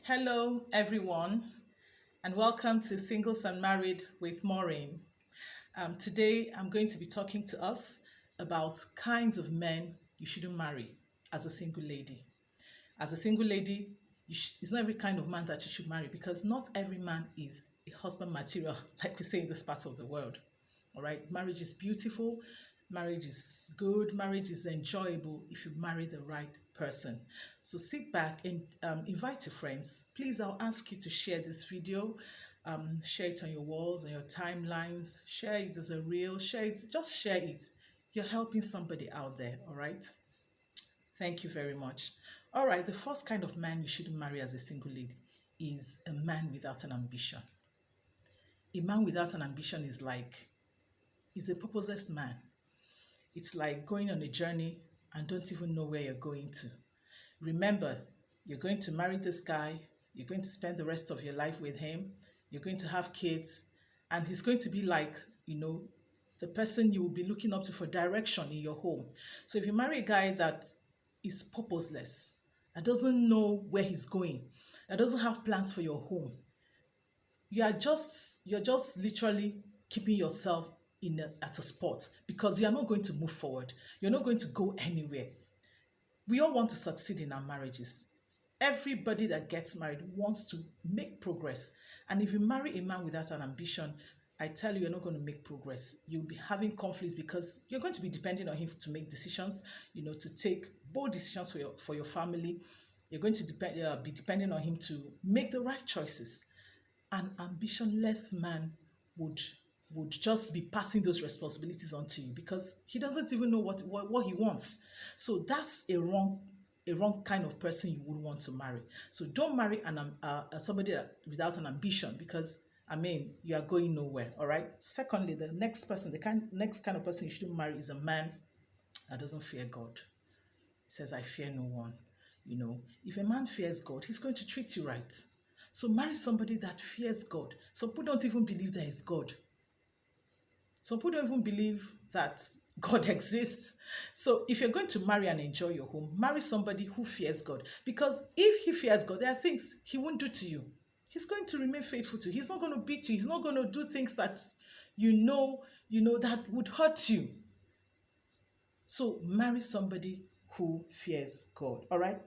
Hello, everyone, and welcome to Singles and Married with Maureen. Today, I'm going to be talking to us about kinds of men you shouldn't marry as a single lady. As a single lady, it's not every kind of man that you should marry because not every man is a husband material, like we say in this part of the world. All right, marriage is beautiful, marriage is good, marriage is enjoyable if you marry the right person. So sit back and invite your friends. Please, I'll ask you to share this video. Share it on your walls, on your timelines. Share it as a reel. Share it. Just share it. You're helping somebody out there. All right. Thank you very much. All right. The first kind of man you shouldn't marry as a single lady is a man without an ambition. A man without an ambition is a purposeless man. It's like going on a journey and don't even know where you're going to. Remember, you're going to marry this guy, you're going to spend the rest of your life with him, you're going to have kids, and he's going to be like, the person you will be looking up to for direction in your home. So if you marry a guy that is purposeless, that doesn't know where he's going, that doesn't have plans for your home, you're just literally keeping yourself at a spot because you are not going to move forward. You're not going to go anywhere. We all want to succeed in our marriages. Everybody that gets married wants to make progress. And if you marry a man without an ambition, I tell you, you're not going to make progress. You'll be having conflicts because you're going to be depending on him to make decisions, to take bold decisions for your family. You're going to be depending on him to make the right choices. An ambitionless man would would just be passing those responsibilities on to you because he doesn't even know what he wants. So that's a wrong kind of person you would want to marry. So don't marry somebody without an ambition because you are going nowhere. All right. Secondly, next kind of person you shouldn't marry is a man that doesn't fear God. He says, "I fear no one." If a man fears God, he's going to treat you right. So marry somebody that fears God. Some people don't even believe there is God. Some people don't even believe that God exists. So if you're going to marry and enjoy your home, marry somebody who fears God. Because if he fears God, there are things he won't do to you. He's going to remain faithful to you. He's not going to beat you. He's not going to do things that that would hurt you. So marry somebody who fears God. All right?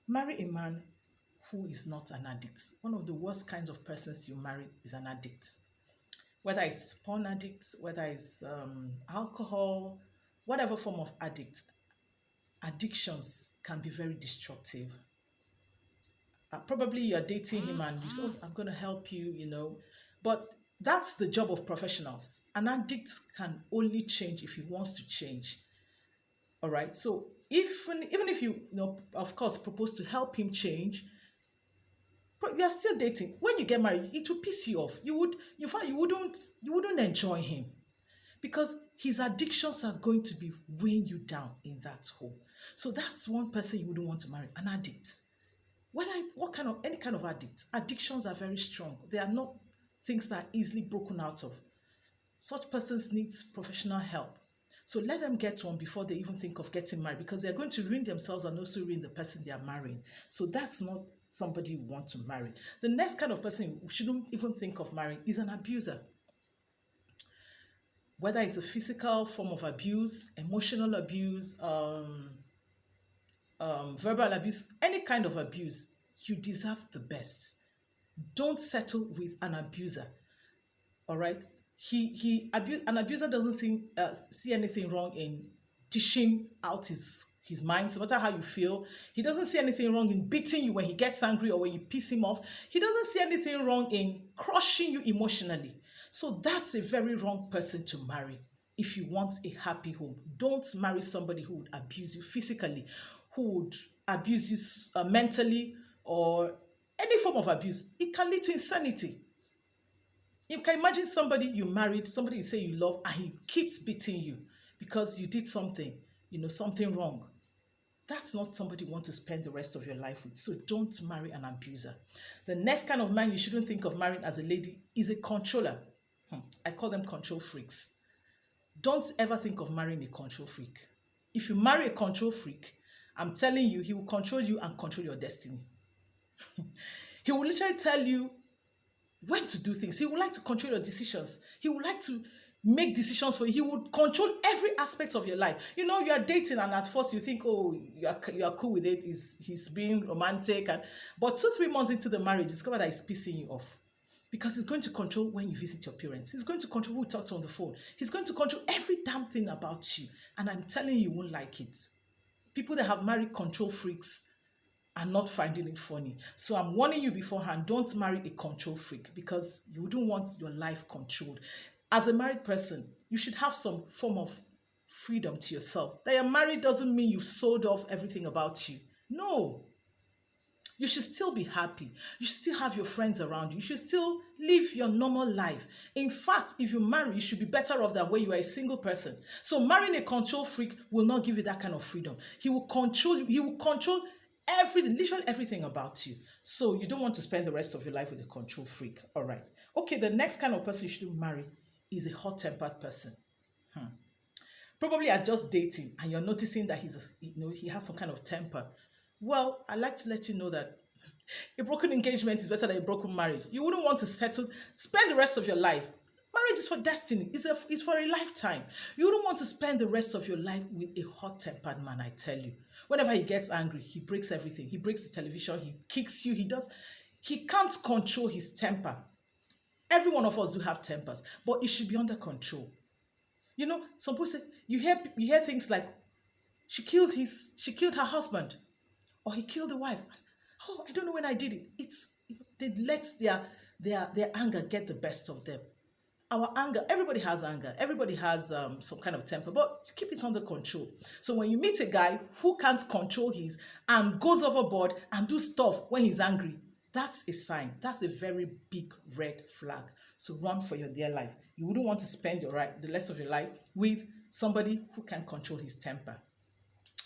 Marry a man who is not an addict. One of the worst kinds of persons you marry is an addict. Whether it's porn addict, whether it's alcohol, whatever form of addict, addictions can be very destructive. Probably you're dating him and you say, "Oh, I'm going to help you," But that's the job of professionals. An addict can only change if he wants to change. All right. So even if you of course, propose to help him change, but you are still dating. When you get married, it will piss you off. You wouldn't enjoy him because his addictions are going to be weighing you down in that home. So that's one person you wouldn't want to marry, an addict. Any kind of addict. Addictions are very strong. They are not things that are easily broken out of. Such persons need professional help. So let them get one before they even think of getting married because they're going to ruin themselves and also ruin the person they are marrying. So that's not somebody you want to marry. The next kind of person you shouldn't even think of marrying is an abuser. Whether it's a physical form of abuse, emotional abuse, verbal abuse, any kind of abuse, you deserve the best. Don't settle with an abuser. All right. An abuser doesn't see anything wrong in dishing out his mind, no matter how you feel. He doesn't see anything wrong in beating you when he gets angry or when you piss him off. He doesn't see anything wrong in crushing you emotionally. So that's a very wrong person to marry if you want a happy home. Don't marry somebody who would abuse you physically, who would abuse you mentally, or any form of abuse. It can lead to insanity. You can imagine somebody you married, somebody you say you love, and he keeps beating you because you did something wrong. That's not somebody you want to spend the rest of your life with. So don't marry an abuser. The next kind of man you shouldn't think of marrying as a lady is a controller. I call them control freaks. Don't ever think of marrying a control freak. If you marry a control freak, I'm telling you, he will control you and control your destiny. He will literally tell you when to do things. He would like to control your decisions. He would like to make decisions for you. He would control every aspect of your life. You know, you are dating, and at first you think, oh, you are cool with it. He's being romantic, but 2-3 months into the marriage, discover that he's pissing you off. Because he's going to control when you visit your parents. He's going to control who talks on the phone. He's going to control every damn thing about you. And I'm telling you, you won't like it. People that have married control freaks are not finding it funny. So I'm warning you beforehand, don't marry a control freak, because you wouldn't want your life controlled. As a married person, you should have some form of freedom to yourself. That you're married doesn't mean you've sold off everything about you. No. You should still be happy. You should still have your friends around you. You should still live your normal life. In fact, if you marry, you should be better off than when you are a single person. So marrying a control freak will not give you that kind of freedom. He will control you. He will control everything, literally everything about you. So you don't want to spend the rest of your life with a control freak. All right. Okay, the next kind of person you shouldn't marry is a hot-tempered person. Probably are just dating and you're noticing that he has some kind of temper. Well, I'd like to let you know that a broken engagement is better than a broken marriage. You wouldn't want to spend the rest of your life. Marriage is for destiny. It's for a lifetime. You wouldn't want to spend the rest of your life with a hot-tempered man, I tell you. Whenever he gets angry, he breaks everything. He breaks the television. He kicks you. He can't control his temper. Every one of us do have tempers, but it should be under control. You know, some people say, you hear things like, she killed her husband, or he killed the wife. Oh, I don't know when I did it. They let their anger get the best of them. Our anger, everybody has anger. Everybody has some kind of temper, but you keep it under control. So when you meet a guy who can't control his and goes overboard and do stuff when he's angry, that's a sign. That's a very big red flag. So run for your dear life. You wouldn't want to spend the rest of your life with somebody who can control his temper.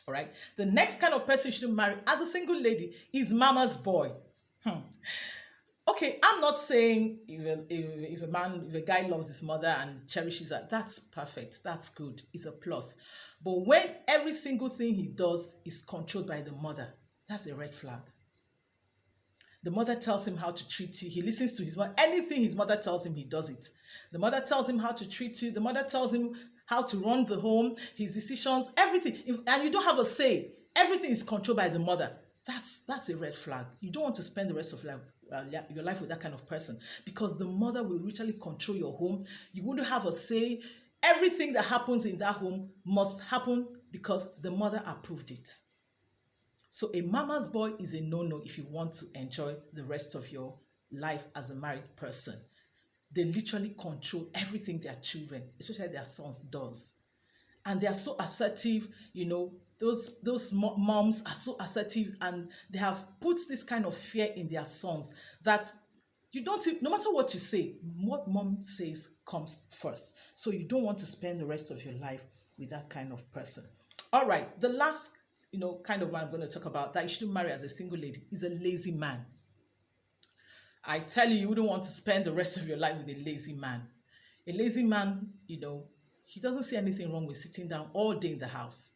All right. The next kind of person you should marry as a single lady is mama's boy. Okay, I'm not saying if a guy loves his mother and cherishes her, that's perfect. That's good. It's a plus. But when every single thing he does is controlled by the mother, that's a red flag. The mother tells him how to treat you. He listens to his mother. Anything his mother tells him, he does it. The mother tells him how to treat you. The mother tells him how to run the home, his decisions, everything. And you don't have a say. Everything is controlled by the mother. That's a red flag. You don't want to spend the rest of your life with that kind of person, because the mother will literally control your home. You wouldn't have a say. Everything that happens in that home must happen because the mother approved it. So a mama's boy is a no-no if you want to enjoy the rest of your life as a married person. They literally control everything their children, especially their sons, does. And they are so assertive, you know, those moms are so assertive, and they have put this kind of fear in their sons that no matter what you say, what mom says comes first. So you don't want to spend the rest of your life with that kind of person. All right, the last kind of man I'm going to talk about that you shouldn't marry as a single lady is a lazy man. I tell you, you wouldn't want to spend the rest of your life with a lazy man. A lazy man, he doesn't see anything wrong with sitting down all day in the house.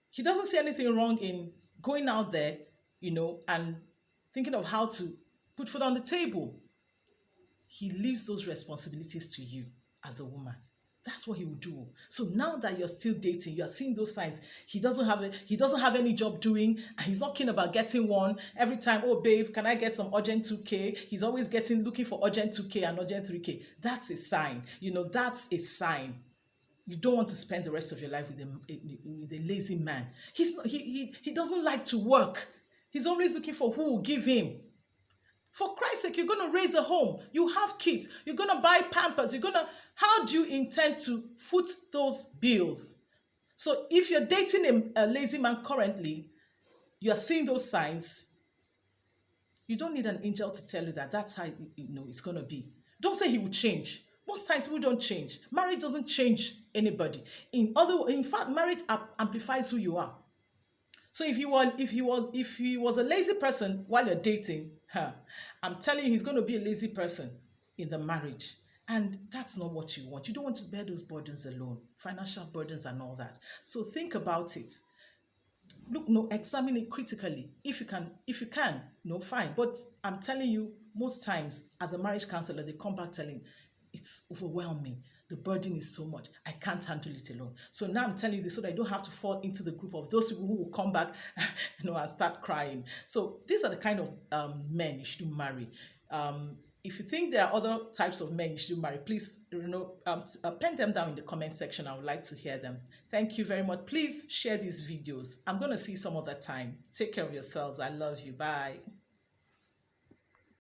He doesn't see anything wrong in going out there, and thinking of how to put food on the table. He leaves those responsibilities to you as a woman. That's what he will do. So now that you're still dating, you're seeing those signs. He doesn't have any job doing, and he's not keen about getting one. Every time, oh babe, can I get some urgent 2K? He's always looking for urgent 2K and urgent 3K. That's a sign. That's a sign. You don't want to spend the rest of your life with a lazy man. He doesn't like to work. He's always looking for who will give him. For Christ's sake, you're going to raise a home. You have kids. You're going to buy Pampers. How do you intend to foot those bills? So if you're dating a lazy man currently, you're seeing those signs, you don't need an angel to tell you that that's how it's going to be. Don't say he will change. Most times we don't change. Marriage doesn't change anybody. In fact, marriage amplifies who you are. So if he was a lazy person while you're dating, I'm telling you, he's going to be a lazy person in the marriage. And that's not what you want. You don't want to bear those burdens alone, financial burdens and all that. So think about it. look, no, examine it critically. If you can, no, fine. But I'm telling you, most times as a marriage counselor, they come back telling, it's overwhelming. The burden is so much. I can't handle it alone. So now I'm telling you this so that I don't have to fall into the group of those people who will come back, and start crying. So these are the kind of men you should marry. If you think there are other types of men you should marry, please, pen them down in the comment section. I would like to hear them. Thank you very much. Please share these videos. I'm going to see you some other time. Take care of yourselves. I love you. Bye.